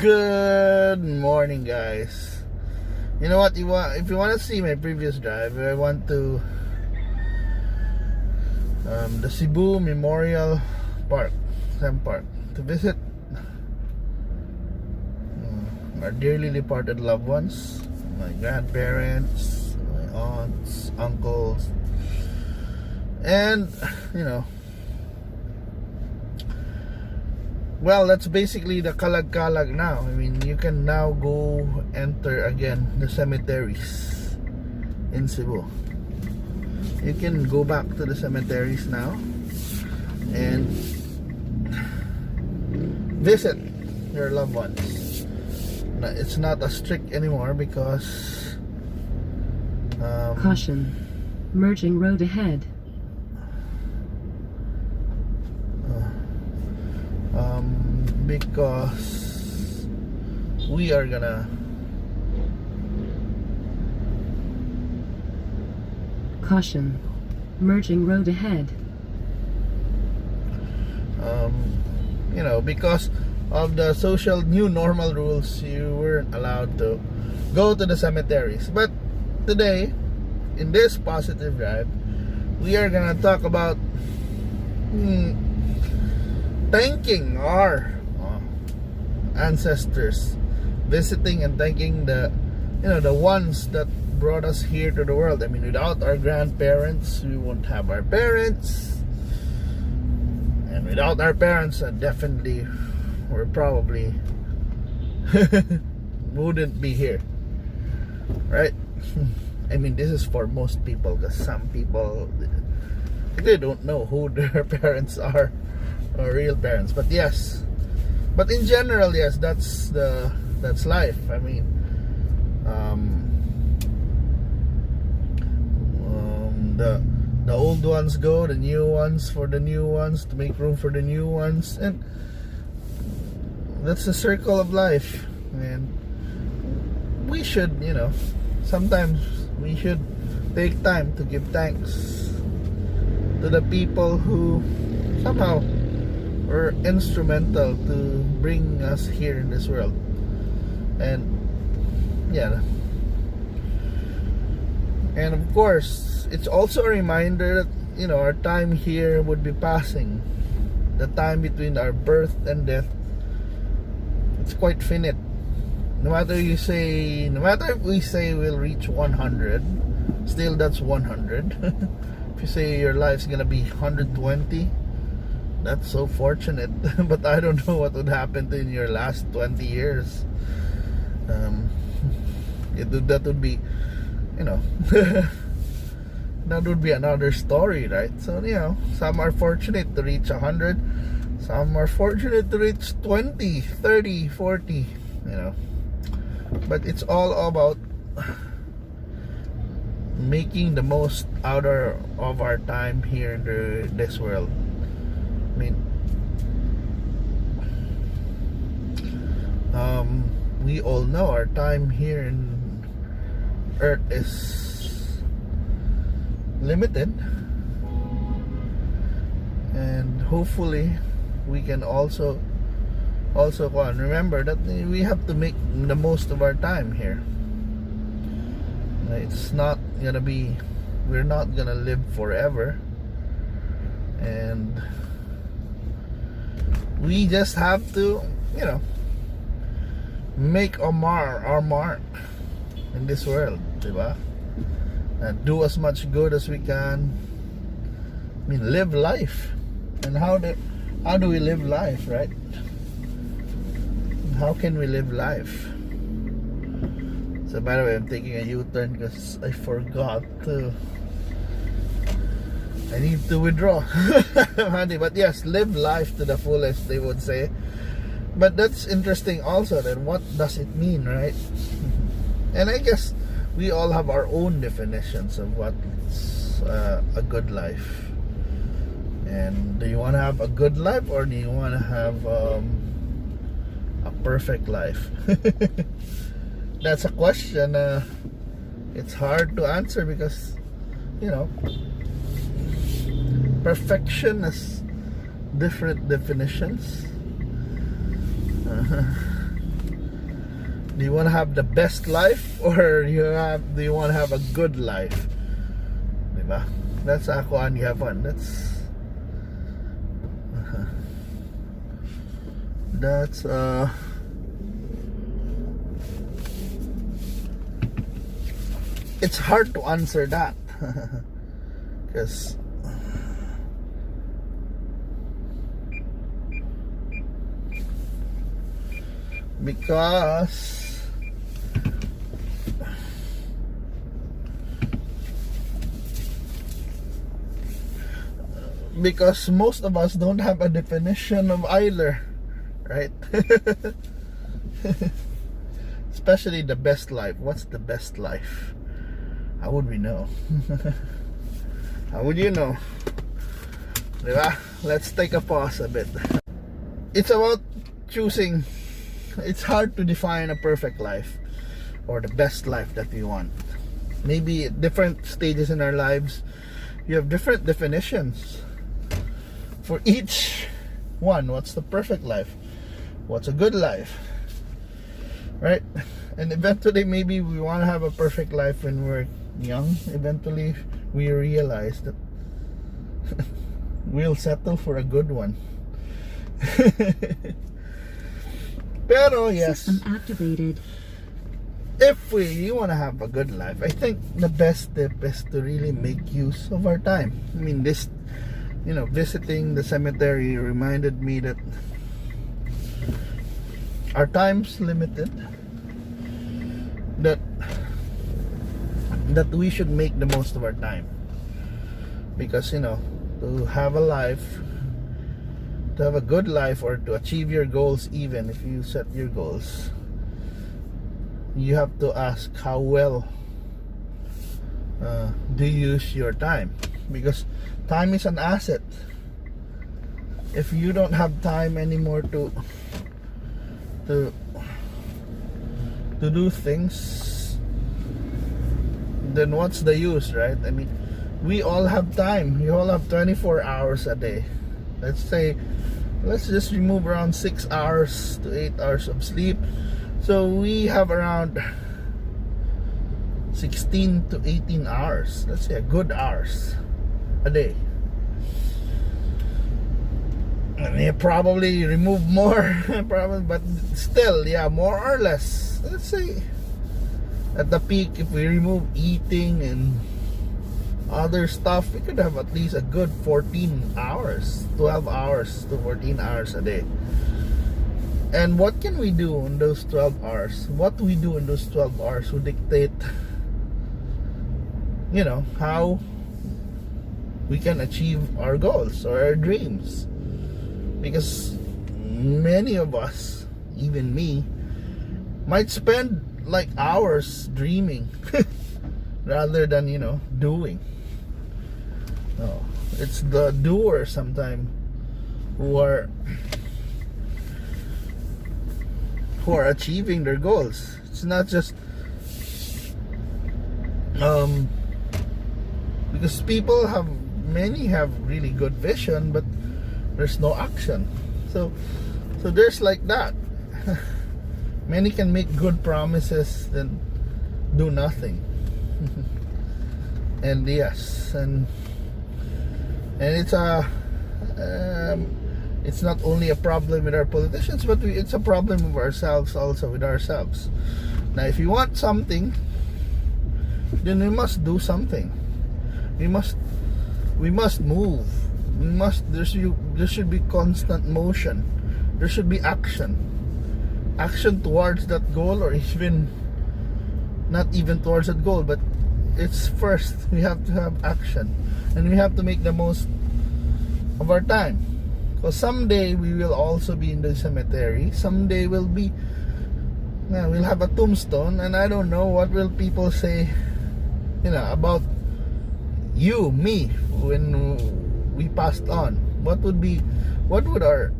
Good morning, guys. You know what? If you want to see my previous drive, I went to the Cebu Memorial Park, Park, to visit our dearly departed loved ones, my grandparents, my aunts, uncles, and well, that's basically the kalag-kalag now. I mean, you can now go enter again the cemeteries in Cebu. You can go back to the cemeteries now and visit your loved ones. It's not as strict anymore because caution, merging road ahead. Because we are gonna caution, merging road ahead. Because of the social new normal rules, you weren't allowed to go to the cemeteries. But today, in this positive drive, we are gonna talk about thanking our ancestors, visiting and thanking the ones that brought us here to the world. I mean, without our grandparents, we won't have our parents, and without our parents, definitely we're probably wouldn't be here, right? I mean, this is for most people, because some people, they don't know who their parents are, or real parents. But yes, but in general, yes, that's life. I mean, the old ones go, the new ones for the new ones, to make room for the new ones, and that's the circle of life. And we should, sometimes we should take time to give thanks to the people who somehow were instrumental to bring us here in this world. And and of course, it's also a reminder that our time here would be passing. The time between our birth and death, it's quite finite. No matter if we say we'll reach 100, still that's 100. If you say your life's gonna be 120, that's so fortunate. But I don't know what would happen in your last 20 years. That would be, that would be another story, right? So, some are fortunate to reach 100. Some are fortunate to reach 20, 30, 40, But it's all about making the most out of our time here in this world. I mean, we all know our time here in Earth is limited, and hopefully we can also remember that we have to make the most of our time here. It's not gonna be, we're not gonna live forever, and we just have to make our mark in this world, diba? And do as much good as we can. I mean, live life. And how do we live life, right? How can we live life? So, by the way, I'm taking a U-turn because I forgot to. I need to withdraw. But yes, live life to the fullest, they would say. But that's interesting also, then what does it mean, right? And I guess we all have our own definitions of what's a good life. And do you want to have a good life, or do you want to have a perfect life? That's a question. It's hard to answer because perfection has different definitions. Do you want to have the best life, or do you want to have a good life? Diba? That's ako ang yapan. That's it's hard to answer that. because because most of us don't have a definition of either, right? Especially the best life. What's the best life? How would we know? How would you know? Diba? Let's take a pause a bit. It's about choosing. It's hard to define a perfect life or the best life that we want. Maybe at different stages in our lives, you have different definitions for each one. What's the perfect life? What's a good life? Right? And eventually, maybe we want to have a perfect life when we're young. Eventually, we realize that we'll settle for a good one. Pero yes, System activated. if you want to have a good life, I think the best step is to really make use of our time. I mean, this, visiting the cemetery reminded me that our time's limited. That we should make the most of our time, because to have a life, to have a good life, or to achieve your goals, even if you set your goals, you have to ask how well do you use your time, because time is an asset. If you don't have time anymore to do things, then what's the use, right? I mean, we all have time. We all have 24 hours a day. Let's just remove around 6 hours to 8 hours of sleep. So we have around 16 to 18 hours. Let's say a good hours a day. And you probably remove more, probably, but still, yeah, more or less. Let's say at the peak, if we remove eating and other stuff, we could have at least a good 14 hours, 12 hours to 14 hours a day. And what can we do in those 12 hours? What we do in those 12 hours will dictate, how we can achieve our goals or our dreams. Because many of us, even me, might spend like hours dreaming rather than doing. No, it's the doer sometimes who are achieving their goals. It's not just because many have really good vision, but there's no action. So there's like that. Many can make good promises then do nothing. And yes, and it's it's not only a problem with our politicians, but it's a problem of ourselves also, with ourselves. Now, if you want something, then we must do something. We must move. There should be constant motion. There should be action towards that goal, or even not even towards that goal, but it's first we have to have action, and we have to make the most of our time, because someday we will also be in the cemetery. Someday we'll have a tombstone, and I don't know what will people say about me when we passed on. What would our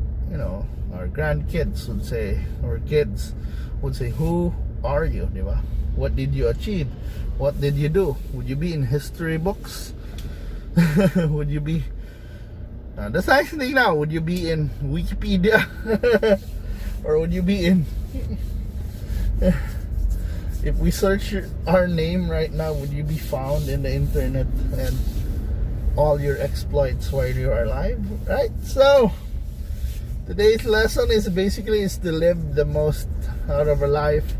our grandkids would say, or kids would say, who are you, diba? What did you achieve? What did you do? Would you be in history books? Would you be the nice thing now, would you be in Wikipedia? Or would you be in If we search our name right now, would you be found in the internet and all your exploits while you are alive, right? So today's lesson is basically to live the most out of our life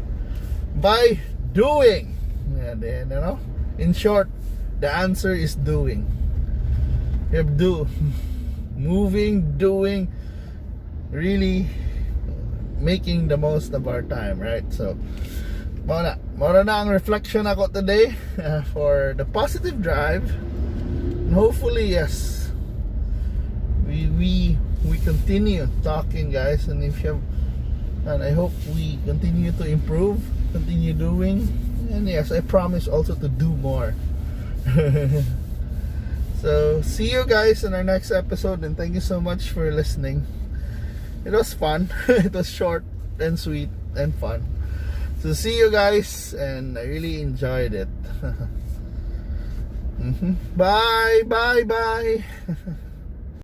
by doing. And then, in short, the answer is doing. You have do moving, doing, really making the most of our time, right? So mora na ang reflection ako today for the positive drive. And hopefully, yes, we continue talking, guys, and I hope we continue to improve, continue doing, and yes, I promise also to do more. So see you guys in our next episode, and thank you so much for listening. It was fun. It was short and sweet and fun. So see you guys, and I really enjoyed it. Bye.